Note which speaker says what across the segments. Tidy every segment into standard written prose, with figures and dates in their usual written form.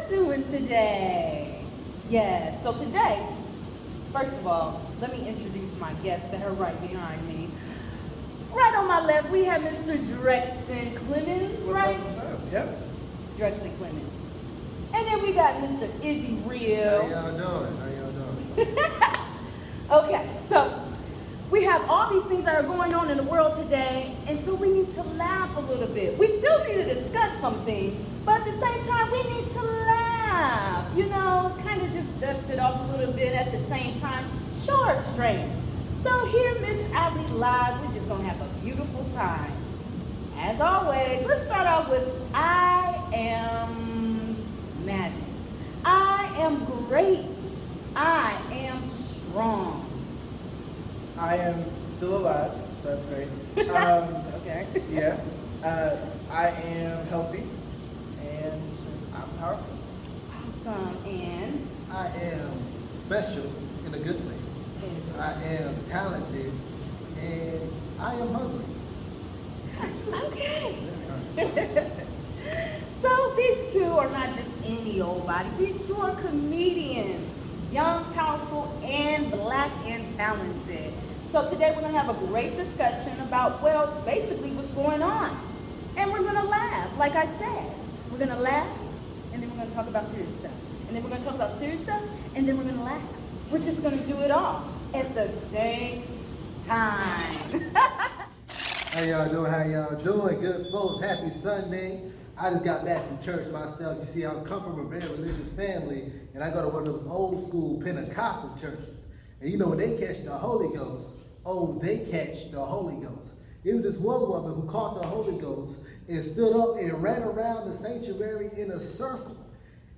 Speaker 1: doing today? Yes, so today, first of all, let me introduce my guests that are right behind me. Right on my left, we have Mr. Drexton Clemens, right?
Speaker 2: What's up? Yep.
Speaker 1: Drexton Clemens. And then we got Mr. Izzy Real.
Speaker 3: How y'all doing? How y'all doing?
Speaker 1: Okay, so we have all these things that are going on in the world today, and so we need to laugh a little bit. We still need to discuss some things, but at the same time, we need to laugh. You know, kind of just dust it off a little bit at the same time. Show our strength. So here, Miss Allie Live, we're just gonna have a beautiful time. As always, let's start out with I am magic. I am great. I am strong.
Speaker 2: I am still alive, so that's great.
Speaker 1: Okay.
Speaker 2: Yeah. I am healthy, and I'm powerful.
Speaker 1: Awesome. And
Speaker 3: I am special in a good way. I am talented and I am hungry.
Speaker 1: okay. So these two are not just any old body. These two are comedians, young, powerful, and black and talented. So today we're gonna have a great discussion about, well, basically what's going on. And we're gonna laugh, like I said. We're gonna laugh, and then we're gonna talk about serious stuff. And then we're gonna talk about serious stuff, and then we're gonna laugh. We're just gonna do it all at the same time.
Speaker 3: How y'all doing? How y'all doing? Good folks, happy Sunday. I just got back from church myself. You see, I come from a very religious family, and I go to one of those old school Pentecostal churches. And you know, when they catch the Holy Ghost, oh, they catch the Holy Ghost. It was this one woman who caught the Holy Ghost and stood up and ran around the sanctuary in a circle.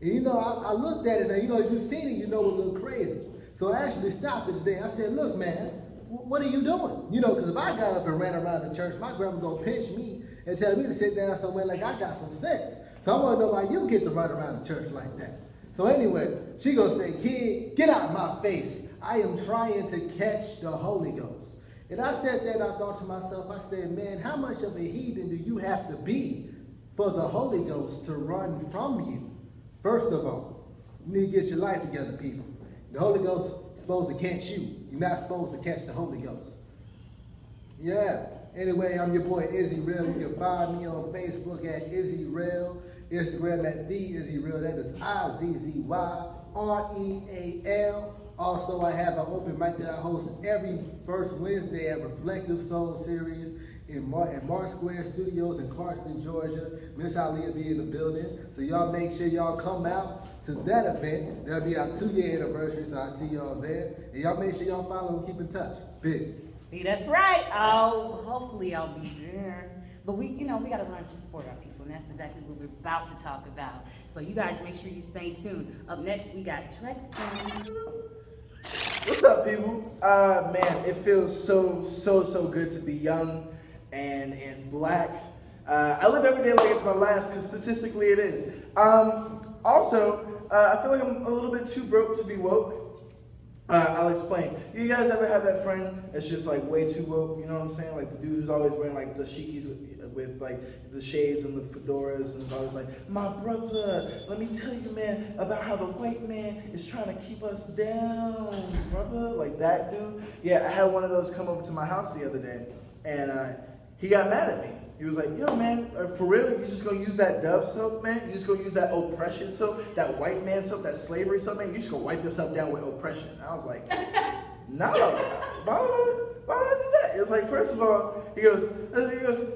Speaker 3: And you know, I looked at it, and you know, if you've seen it, you know it looked crazy. So I actually stopped it today. I said, look, man, what are you doing? You know, because if I got up and ran around the church, my grandma gonna pinch me and tell me to sit down somewhere like I got some sense. So I want to know why you get to run around the church like that. So anyway, she gonna say, kid, get out of my face. I am trying to catch the Holy Ghost. And I sat there and I thought to myself, I said, man, how much of a heathen do you have to be for the Holy Ghost to run from you? First of all, you need to get your life together, people. The Holy Ghost is supposed to catch you. You're not supposed to catch the Holy Ghost. Yeah. Anyway, I'm your boy Izzy Real. You can find me on Facebook at Izzy Real, Instagram at The Izzy Real. That is IZZYREAL. Also, I have an open mic that I host every first Wednesday at Reflective Soul Series in Mark Square Studios in Clarkston, Georgia. Miss Ali will be in the building. So y'all make sure y'all come out to that event. That'll be our 2-year anniversary, so I see y'all there. And y'all make sure y'all follow and keep in touch. Peace.
Speaker 1: See, that's right. Oh, hopefully I'll be there. But we got to learn to support our people, and that's exactly what we're about to talk about. So you guys make sure you stay tuned. Up next, we got Drexton.
Speaker 2: What's up, people? Man, it feels so good to be young and black. I live every day like it's my last, because statistically it is. Also, I feel like I'm a little bit too broke to be woke. I'll explain. You guys ever have that friend that's just like way too woke? You know what I'm saying? Like the dude who's always wearing like the shikis with like the shades and the fedoras, and is always like, my brother, let me tell you, man, about how the white man is trying to keep us down, brother. Like that dude. Yeah, I had one of those come over to my house the other day, and he got mad at me. He was like, yo, man, for real, you just gonna use that Dove soap, man? You just gonna use that oppression soap, that white man soap, that slavery soap, man? You just gonna wipe yourself down with oppression. And I was like, no, why would I do that? It was like, first of all, he goes,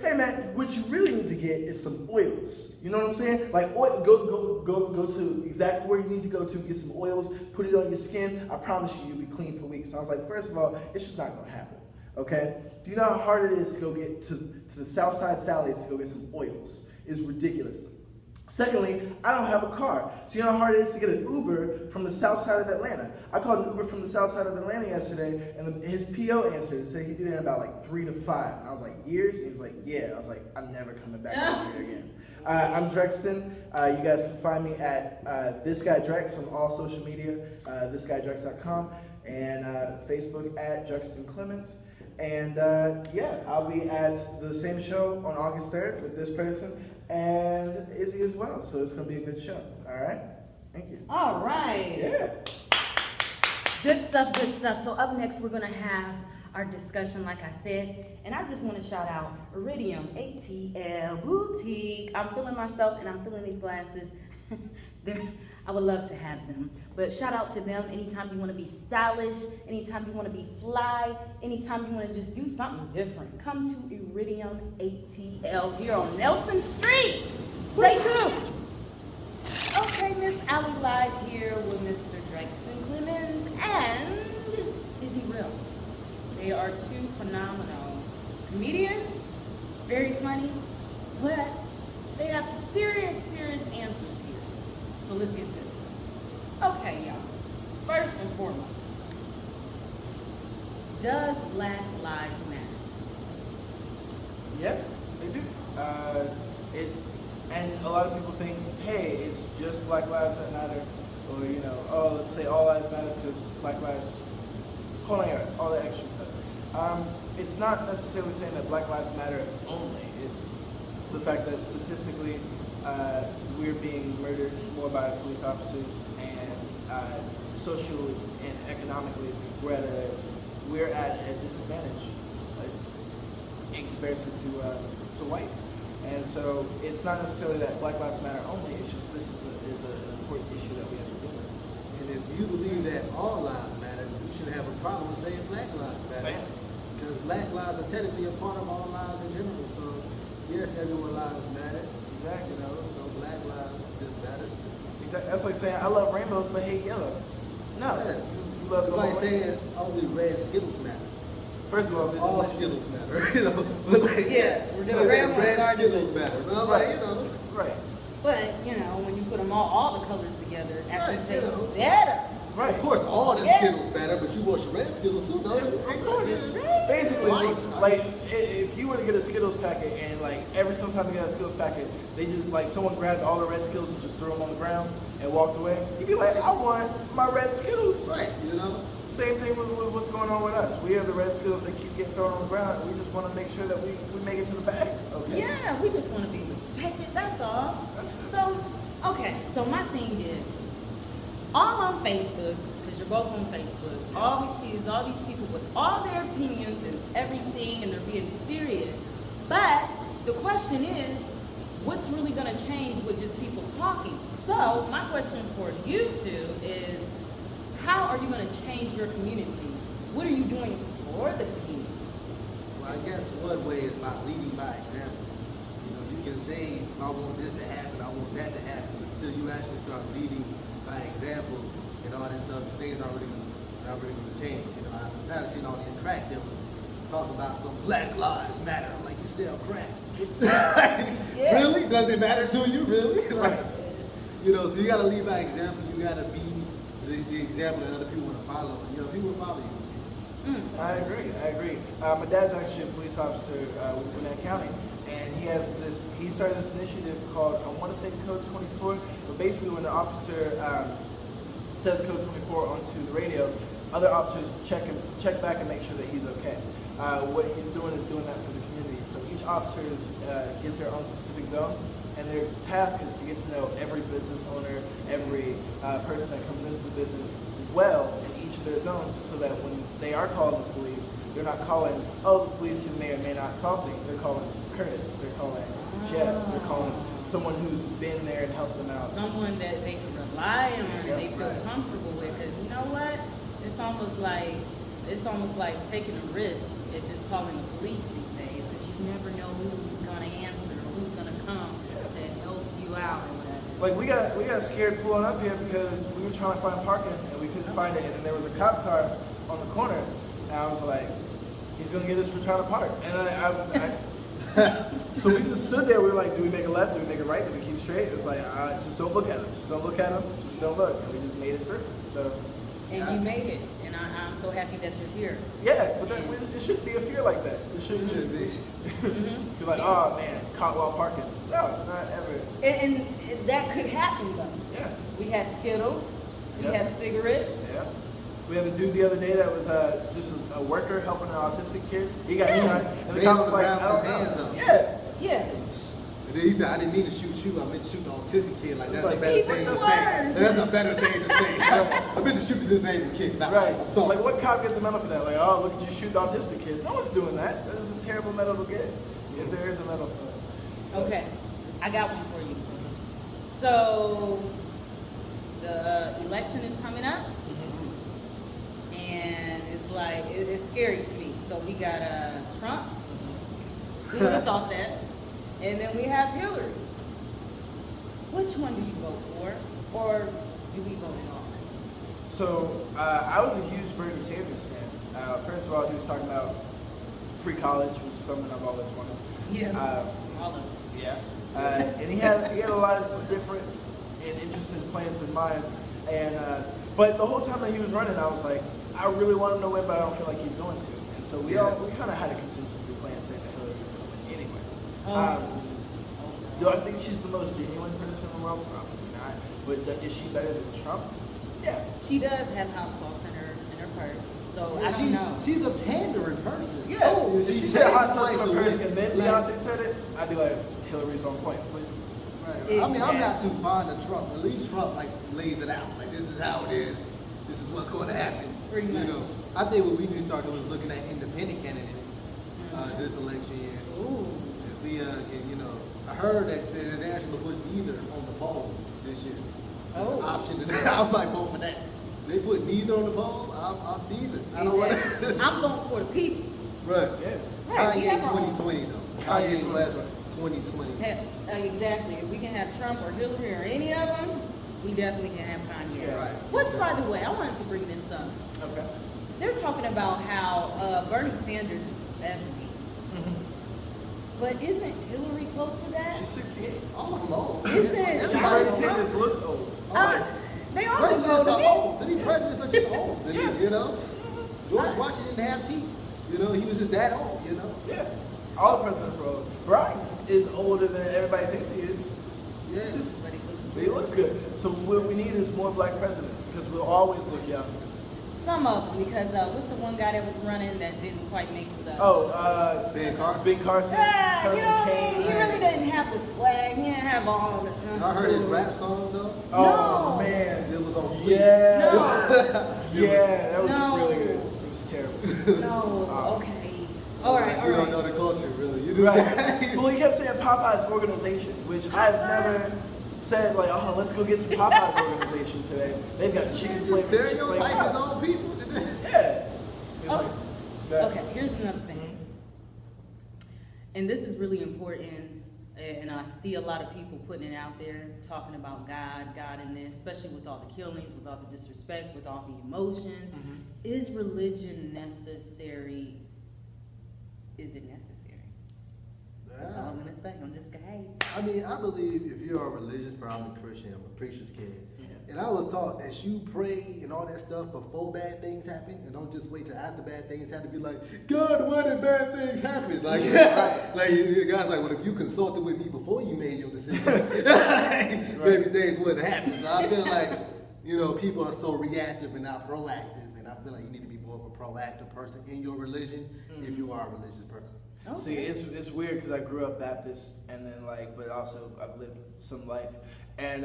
Speaker 2: hey, man, what you really need to get is some oils. You know what I'm saying? Like, oil, go to exactly where you need to go to, get some oils, put it on your skin. I promise you, you'll be clean for weeks. So I was like, first of all, it's just not gonna happen. Okay? Do you know how hard it is to go get to the Southside Sally's to go get some oils? It's ridiculous. Secondly, I don't have a car. So you know how hard it is to get an Uber from the south side of Atlanta? I called an Uber from the south side of Atlanta yesterday, and his PO answered and said he'd be there in about like 3 to 5. And I was like, years? And he was like, yeah. I was like, I'm never coming back over here again. I'm Drexton. You guys can find me at This Guy Drex on all social media, thisguydrex.com, and Facebook at Drexton Clemens. And yeah, I'll be at the same show on August 3rd with this person and Izzy as well. So it's going to be a good show. All right?
Speaker 1: right.
Speaker 2: Yeah.
Speaker 1: Good stuff, good stuff. So up next, we're gonna have our discussion, like I said, and I just want to shout out Iridium ATL Boutique. I'm feeling myself, and I'm feeling these glasses. I would love to have them, but shout out to them. Anytime you want to be stylish, anytime you want to be fly, anytime you want to just do something different, come to Iridium ATL here on Nelson Street. Stay tuned. Okay, Miss Allie live here with Mr. Drexton Clemens and Izzy Real. They are two phenomenal comedians, very funny, but they have serious answers here. So let's get to it. Okay, y'all. First and foremost, does Black Lives Matter?
Speaker 2: Yeah, they do. And a lot of people think, hey, it's just Black lives that matter, or oh, let's say all lives matter because Black lives, whole nine yards, all that extra stuff. It's not necessarily saying that Black lives matter only. It's the fact that statistically, we're being murdered more by police officers, and socially and economically, we're at a disadvantage in comparison to whites. And so it's not necessarily that Black Lives Matter only. It's just this is an important issue that we have to deal with.
Speaker 3: And if you believe that all lives matter, you shouldn't have a problem saying Black lives matter.
Speaker 2: Bam.
Speaker 3: Because Black lives are technically a part of all lives in general. So yes, everyone's lives matter.
Speaker 2: Exactly.
Speaker 3: So Black lives just matters too.
Speaker 2: Exactly. That's like saying I love rainbows but hate yellow. No,
Speaker 3: Yeah.
Speaker 2: you love
Speaker 3: It's
Speaker 2: the
Speaker 3: like
Speaker 2: whole
Speaker 3: saying only red Skittles matter.
Speaker 2: First of all,
Speaker 3: Skittles matter. But like,
Speaker 1: Yeah, the red ones are the
Speaker 3: Skittles matter. But I'm like,
Speaker 2: Right.
Speaker 1: But, when you put them all the colors together, actually
Speaker 3: Right,
Speaker 1: tastes
Speaker 3: you know.
Speaker 1: better.
Speaker 2: Right.
Speaker 3: of course, all the
Speaker 1: Yeah.
Speaker 3: Skittles matter, but you want your red Skittles too, don't you?
Speaker 2: Of course.
Speaker 1: Just saying.
Speaker 2: Basically,
Speaker 3: Life.
Speaker 2: like if you were to get a Skittles packet and like every sometime you get a Skittles packet, they just like someone grabbed all the red Skittles and just threw them on the ground and walked away. You'd be like, I want my red Skittles.
Speaker 3: Right,
Speaker 2: Same thing with what's going on with us. We are the red Skittles that keep getting thrown on the ground. We just want to make sure that we make it to the bag. Okay.
Speaker 1: Yeah, we just want to be respected, that's all.
Speaker 2: That's it.
Speaker 1: So my thing is, all on Facebook, because you're both on Facebook, all we see is all these people with all their opinions and everything, and they're being serious. But the question is, what's really going to change with just people talking? So my question for you two is, how are you going to change your community? What are you doing for the community?
Speaker 3: Well, I guess one way is by leading by example. You can say, I want this to happen, I want that to happen, until you actually start leading by example and all this stuff, things aren't really going to change. I'm tired of seeing all these crack dealers talk about some Black Lives Matter. I'm like, you sell crack.
Speaker 1: Yeah.
Speaker 3: Really? Does it matter to you? Really? So you got to lead by example. You got to be the example that other people want to follow. People will follow you.
Speaker 2: I agree. My dad's actually a police officer with Gwinnett County, and he started this initiative called, I want to say Code 24, but basically when the officer says Code 24 onto the radio, other officers check back and make sure that he's okay. What he's doing is doing that for the community. So each officer gets their own specific zone, and their task is to get to know every business owner, every person that comes into the business well in each of their zones, so that when they are calling the police, they're not calling, the police who may or may not solve things. They're calling Curtis, they're calling Jeff, they're calling someone who's been there and helped them out.
Speaker 1: Someone that they can rely on and they feel
Speaker 2: Right.
Speaker 1: comfortable with. Because you know what? It's almost like taking a risk and just calling the police these days, because you never know who's gonna answer or who's gonna come to help you out or whatever.
Speaker 2: Like we got scared pulling up here because we were trying to find parking and we couldn't find it, and then there was a cop car on the corner, and I was like, he's gonna get us for trying to park. And so we just stood there. We were like, do we make a left? Do we make a right? Do we keep straight? It was like, just don't look at him. Just don't look at him. Just don't look. And we just made it through. So.
Speaker 1: And you made it, and I'm so happy that you're here.
Speaker 2: Yeah, but it shouldn't be a fear like that. It shouldn't be. You're like, oh man, caught while parking. No, not ever.
Speaker 1: And that could happen though.
Speaker 2: Yeah.
Speaker 1: We had Skittles, we
Speaker 2: Yep.
Speaker 1: had cigarettes.
Speaker 2: Yeah. We had a dude the other day that was just a worker helping an autistic kid. He got shot, and the
Speaker 3: Laid
Speaker 2: cop
Speaker 3: on
Speaker 2: was
Speaker 3: the
Speaker 2: like,
Speaker 3: ground
Speaker 2: I
Speaker 3: with
Speaker 2: don't
Speaker 3: his hands
Speaker 2: know.
Speaker 3: up.
Speaker 2: Yeah.
Speaker 1: Yeah.
Speaker 3: And then he said, I didn't mean to shoot you, I meant to shoot the autistic kid. Like, that's
Speaker 2: like
Speaker 3: a better
Speaker 1: even
Speaker 3: thing to
Speaker 1: worse.
Speaker 3: say. That's a better thing to say. I meant to shoot the disabled kid. Not
Speaker 2: Right.
Speaker 3: So,
Speaker 2: Like, what cop gets a medal for that? Like, oh, look at you shoot autistic kids. No one's doing that. That is a terrible medal to get. If there is a medal for that.
Speaker 1: Okay, I got one for you. So the election is coming up, and it's like it's scary to me. So we got Trump. Who would have thought that? And then we have Hillary. Which one do you vote for, or do we vote at all?
Speaker 2: So, I was a huge Bernie Sanders fan. First of all, he was talking about free college, which is something I've always wanted.
Speaker 1: Yeah, all of us.
Speaker 2: Yeah. And he had a lot of different and interesting plans in mind. And but the whole time that he was running, I was like, I really want him to win, but I don't feel like he's going to. And so we kind of had a contingency plan saying that Hillary was going to win anyway. Do I think she's the most genuine person in the world? Probably not. But is she better than Trump? Yeah.
Speaker 1: She does have hot sauce in her purse, so I don't know.
Speaker 3: She's a pandering person.
Speaker 2: Yeah.
Speaker 3: Oh,
Speaker 2: if she
Speaker 3: she's
Speaker 2: said hot
Speaker 3: like
Speaker 2: sauce in
Speaker 3: the
Speaker 2: her purse
Speaker 3: way-
Speaker 2: and then
Speaker 3: like-
Speaker 2: Beyonce said it, I'd be like, Hillary's on point. But
Speaker 3: Right. I mean, I'm not too fond of Trump. At least Trump like lays it out. Like, this is how it is. This is what's going to happen.
Speaker 1: Pretty much.
Speaker 3: You know, I think what we need to start doing is looking at independent candidates this election year.
Speaker 1: Ooh.
Speaker 3: If we can, you know, I heard that they're actually put neither on the poll this year.
Speaker 1: Oh.
Speaker 3: Option. I might vote for that. They put neither on the poll. I'm neither. I don't want to.
Speaker 1: I'm voting for the people.
Speaker 3: Right.
Speaker 2: yeah.
Speaker 1: Right, we
Speaker 3: Kanye
Speaker 1: have our own.
Speaker 3: 2020 though.
Speaker 2: Kanye
Speaker 3: Kanye's last
Speaker 2: 2020.
Speaker 3: 2020.
Speaker 1: Exactly. If we can have Trump or Hillary or any of them, we definitely can have Kanye.
Speaker 2: Yeah.
Speaker 3: Right.
Speaker 1: Which, by the way, I wanted to bring this up.
Speaker 2: Okay.
Speaker 1: They're talking about how Bernie Sanders is 70. But isn't Hillary close to that?
Speaker 2: She's 68.
Speaker 3: All of them old.
Speaker 1: Isn't
Speaker 2: And
Speaker 1: it?
Speaker 2: Bernie Sanders looks old.
Speaker 1: They always
Speaker 3: Presidents
Speaker 1: vote
Speaker 3: are
Speaker 1: me.
Speaker 3: old. These presidents are just old. You know? George Washington didn't have teeth. You know, he was just that old, you know?
Speaker 2: Yeah. All the presidents were old. Barack is older than everybody thinks he is.
Speaker 3: Yeah.
Speaker 2: But he looks good. So what we need is more black presidents because we'll always look young.
Speaker 1: Some of them, because what's the one guy that was running that didn't quite make the...
Speaker 3: Ben Carson.
Speaker 2: Ben Carson.
Speaker 1: Yeah, you
Speaker 2: Cousin
Speaker 1: know what I
Speaker 2: Kane.
Speaker 1: mean? He really didn't have the swag. He didn't have all the...
Speaker 3: I heard his rap song though.
Speaker 2: Oh,
Speaker 1: No.
Speaker 2: man.
Speaker 3: It was on Fleek.
Speaker 2: Yeah.
Speaker 1: No.
Speaker 2: Yeah, that was
Speaker 1: No.
Speaker 2: really good. It was terrible.
Speaker 1: No, okay. All right, all
Speaker 3: You don't
Speaker 1: right.
Speaker 3: know the culture, really. You do
Speaker 2: Right. Well, he kept saying Popeye's organization, which I've never said, like, oh, let's go get some Popeye's organization today. They've got chicken flavor.
Speaker 3: Stereotype his own people.
Speaker 2: Yeah. It's
Speaker 1: Oh,
Speaker 2: like, that-
Speaker 1: Okay, here's another thing. And this is really important, and I see a lot of people putting it out there, talking about God in this, especially with all the killings, with all the disrespect, with all the emotions. Is religion necessary? Is it necessary? That's all I'm gonna say. I'm just gonna, hey.
Speaker 3: I mean, I believe if you're a religious, I'm a Christian, I'm a preacher's kid.
Speaker 2: Yeah.
Speaker 3: And I was taught that you pray and all that stuff before bad things happen, and don't just wait till after bad things happen to be like, God, why did bad things happen? Like, like God's like, well, if you consulted with me before you made your decision, maybe things wouldn't happen. So I feel like, you know, people are so reactive and not proactive, and I feel like you need to be more of a proactive person in your religion if you are a religious person.
Speaker 2: See, it's weird because I grew up Baptist and then but also I've lived some life, and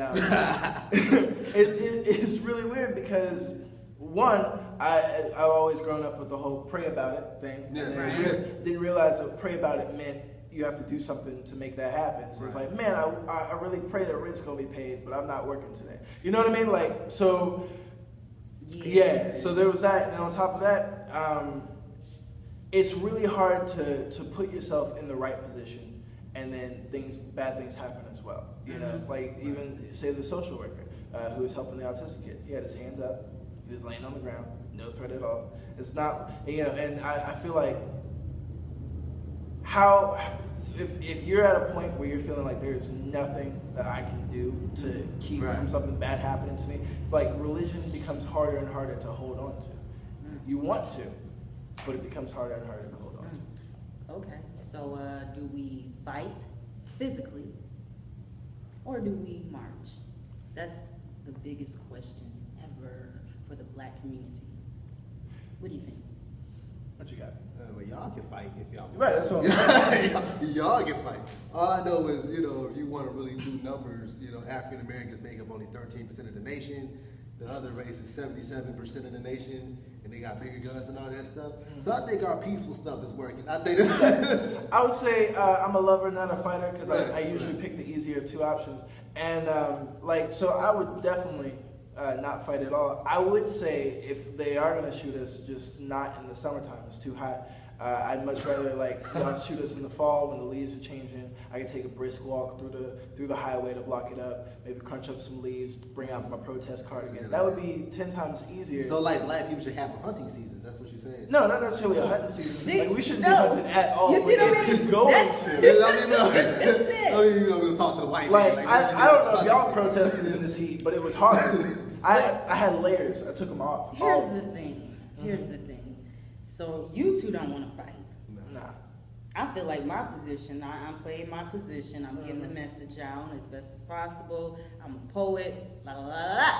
Speaker 2: it's really weird because one, I've always grown up with the whole pray about it thing,
Speaker 3: Yeah,
Speaker 2: and then
Speaker 3: right.
Speaker 2: didn't realize that pray about it meant you have to do something to make that happen. So it's
Speaker 3: Right.
Speaker 2: like, man, I really pray that rent's gonna be paid, but I'm not working today. You know what I mean? Like, so yeah. So there was that, and then on top of that. It's really hard to put yourself in the right position, and then bad things happen as well. You know, like even say the social worker who was helping the autistic kid. He had his hands up, he was laying on the ground, no threat at all. It's not, you know, and I feel like if you're at a point where you're feeling like there's nothing that I can do to keep from something bad happening to me, like religion becomes harder and harder to hold on to. You want to. But it becomes harder and harder to hold on to.
Speaker 1: Okay, so do we fight physically or do we march? That's the biggest question ever for the black community. What do you think?
Speaker 2: What you got?
Speaker 3: Well, y'all can fight if y'all want.
Speaker 2: Right, that's what I'm saying.
Speaker 3: Y'all can fight. All I know is, if you want to really do numbers, African Americans make up only 13% of the nation. The other race is 77% of the nation, and they got bigger guns and all that stuff. So I think our peaceful stuff is working. I think
Speaker 2: I would say I'm a lover, not a fighter, because I
Speaker 3: Right,
Speaker 2: usually pick the easier of two options. And so I would definitely not fight at all. I would say if they are gonna shoot us, just not in the summertime. It's too hot. I'd much rather y'all shoot us in the fall when the leaves are changing. I could take a brisk walk through the highway to block it up. Maybe crunch up some leaves, bring out my protest cardigan. That would be 10 times easier.
Speaker 3: So like black people should have a hunting season. That's what you're saying.
Speaker 2: No, not necessarily a hunting season.
Speaker 1: See,
Speaker 2: We shouldn't
Speaker 1: no.
Speaker 2: be hunting at all.
Speaker 1: You see
Speaker 2: But
Speaker 1: what I
Speaker 2: if
Speaker 1: mean?
Speaker 2: you're going
Speaker 1: That's-
Speaker 2: to.
Speaker 3: We'll talk to the white man.
Speaker 2: I don't know if y'all protested in this heat, but it was hard. I had layers. I took them off.
Speaker 1: Here's the thing. So you two don't want to fight.
Speaker 2: Nah.
Speaker 1: I feel like my position, I'm playing my position. I'm getting the message out as best as possible. I'm a poet, la la la la.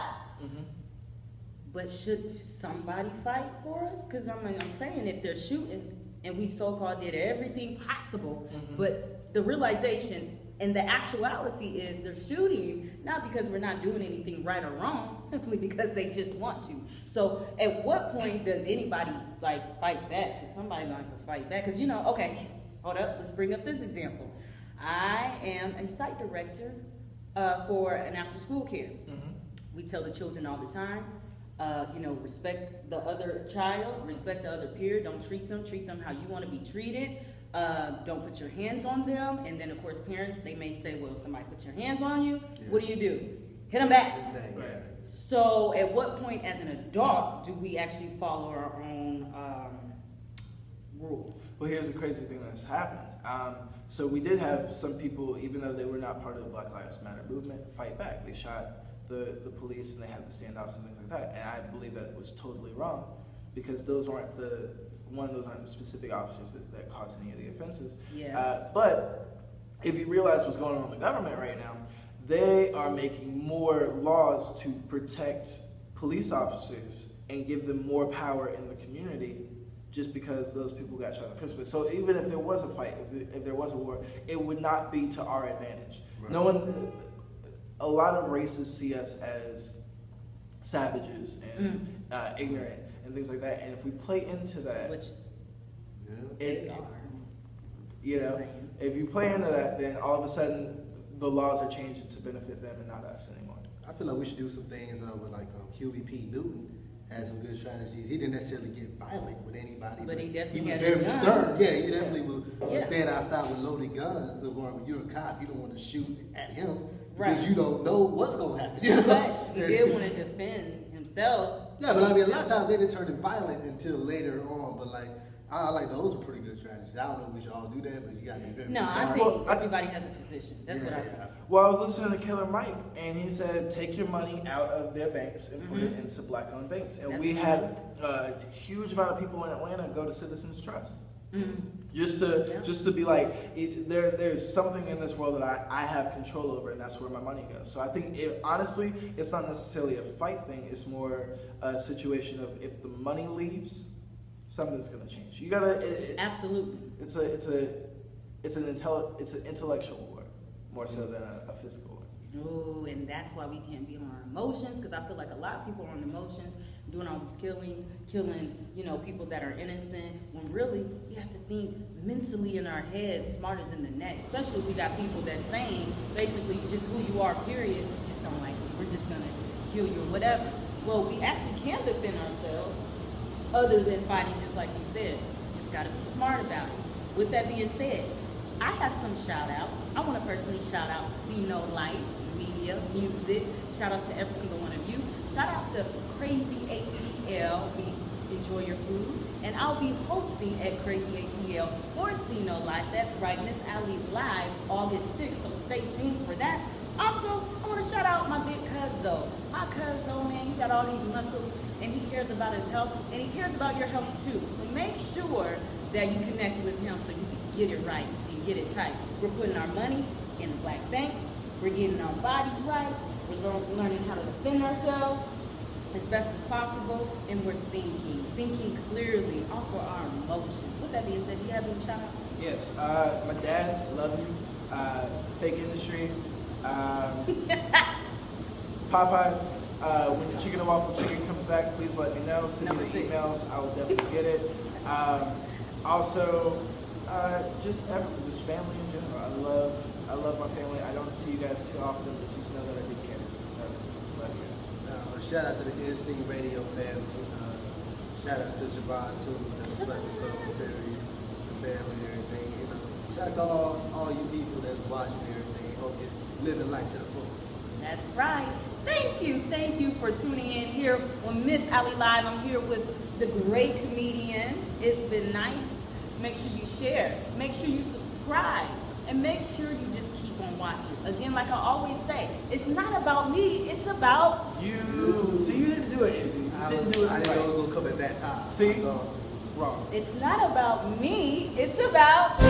Speaker 1: But should somebody fight for us? Because I'm saying if they're shooting and we so-called did everything possible, but the realization and the actuality is they're shooting not because we're not doing anything right or wrong, simply because they just want to. So at what point does anybody fight back? Because somebody gonna have to fight back. Because okay, hold up, let's bring up this example. I am a site director for an after-school care. We tell the children all the time, respect the other child, respect the other peer, don't treat them how you want to be treated. Don't put your hands on them. And then, of course, parents, they may say, well, somebody put your hands on you. Yeah. What do? Hit them back.
Speaker 2: Right.
Speaker 1: So at what point as an adult do we actually follow our own rule?
Speaker 2: Well, here's the crazy thing that's happened. So we did have some people, even though they were not part of the Black Lives Matter movement, fight back. They shot the police and they had the standoffs and things like that. And I believe that was totally wrong because those aren't the specific officers that caused any of the offenses.
Speaker 1: Yes.
Speaker 2: But if you realize what's going on in the government right now, they are making more laws to protect police officers and give them more power in the community just because those people got shot in the first place. So even if there was a fight, if there was a war, it would not be to our advantage. Right. A lot of races see us as savages and ignorant and things like that. And if we play into that,
Speaker 1: which
Speaker 2: if you play into that, then all of a sudden the laws are changing to benefit them and not us anymore.
Speaker 3: I feel like we should do some things with Huey P. Newton had some good strategies. He didn't necessarily get violent with anybody,
Speaker 1: but he definitely
Speaker 3: was
Speaker 1: had
Speaker 3: very
Speaker 1: his
Speaker 3: stern.
Speaker 1: guns.
Speaker 3: Yeah, he definitely would stand outside with loaded guns. So when you're a cop, you don't want to shoot at him because you don't know what's going to happen.
Speaker 1: But he did want to defend himself.
Speaker 3: Yeah, but I mean, a lot of times they didn't turn it violent until later on. But I like those are pretty good strategies. I don't know if we should all do that, but you got to be very smart.
Speaker 1: I think everybody has a position. That's what I think.
Speaker 2: Well, I was listening to Killer Mike, and he said, take your money out of their banks and put it into black-owned banks. And we had a huge amount of people in Atlanta go to Citizens Trust. Just to be like, there's something in this world that I have control over, and that's where my money goes. So I think, honestly, it's not necessarily a fight thing. It's more a situation of if the money leaves, something's going to change. You gotta
Speaker 1: absolutely.
Speaker 2: It's an intellectual war more so than a physical one.
Speaker 1: Oh, and that's why we can't be on our emotions, because I feel like a lot of people are on emotions, doing all these killings, killing people that are innocent, when really we have to think mentally in our heads, smarter than the next. Especially if we got people that's saying basically just who you are, period. We just don't like you. We're just gonna kill you or whatever. Well, we actually can defend ourselves other than fighting, just like you said. Just gotta be smart about it. With that being said, I have some shout outs. I want to personally shout out Zeno Life, Media, Music. Shout out to every single one of you. Shout out to Crazy ATL. We enjoy your food. And I'll be hosting at Crazy ATL for Zeno Life. That's right, Miss Ali Live, August 6th. So stay tuned for that. Also, I want to shout out my big cuzzo. My cuzzo, man, he got all these muscles and he cares about his health and he cares about your health too. So make sure that you connect with him so you can get it right and get it tight. We're putting our money in the black banks. We're getting our bodies right. We're learning how to defend ourselves. as best as possible, and we're thinking clearly off of our emotions. With that being said, do you have any shout outs?
Speaker 2: Yes, my dad, love you. Fake industry. Popeyes. When the chicken and waffle chicken comes back, please let me know. Send me
Speaker 1: Number
Speaker 2: the
Speaker 1: 6.
Speaker 2: emails. I will definitely get it. Also, just family in general. I love my family. I don't see you guys too often, but just know that I do care. So, love you guys.
Speaker 3: Shout out to the Instinct Radio family. Shout out to Siobhan too, the Reflective Soul series, the family and everything. You know, shout out to all you people that's watching everything. Hope you're living life to the fullest.
Speaker 1: That's right. Thank you for tuning in here on Miss Ali Live. I'm here with the great comedians. It's been nice. Make sure you share. Make sure you subscribe. And make sure you just keep on watching. Again, like I always say, it's not about me, it's about
Speaker 2: You. See, you didn't do it, Izzy. You didn't do it
Speaker 3: I didn't know
Speaker 2: right.
Speaker 3: it was gonna come at that time.
Speaker 2: See?
Speaker 3: So,
Speaker 2: Wrong.
Speaker 1: It's not about me, it's about